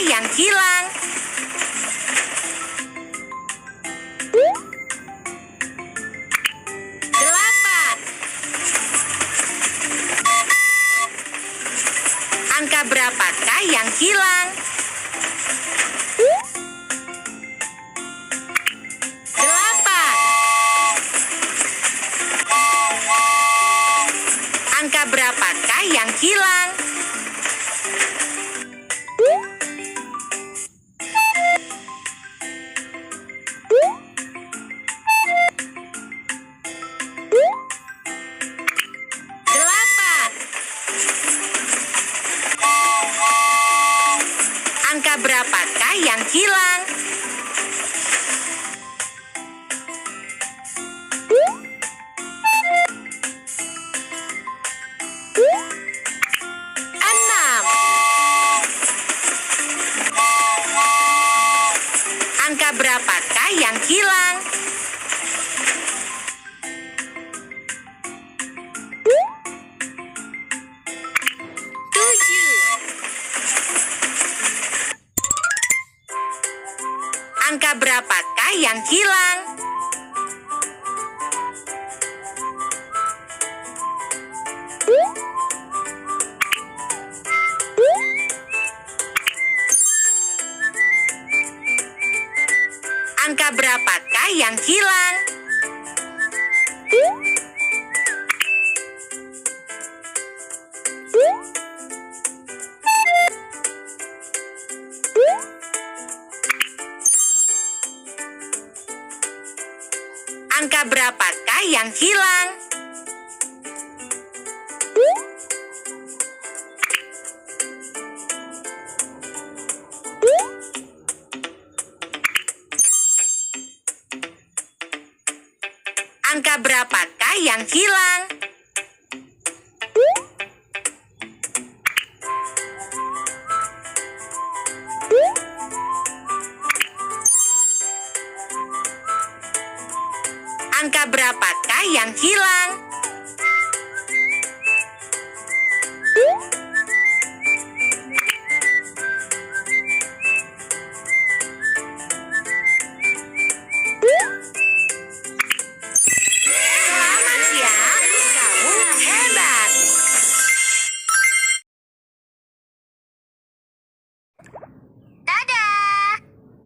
yang hilang? Angka berapakah yang hilang? 8. Angka berapakah yang hilang? 8. Angka berapakah yang hilang? 6. Angka berapakah yang hilang? 7. Angka berapakah yang hilang? 8. Angka berapakah yang hilang? 8. Angka berapakah yang hilang? 8. Angka berapakah yang hilang? 8. Angka berapakah yang hilang?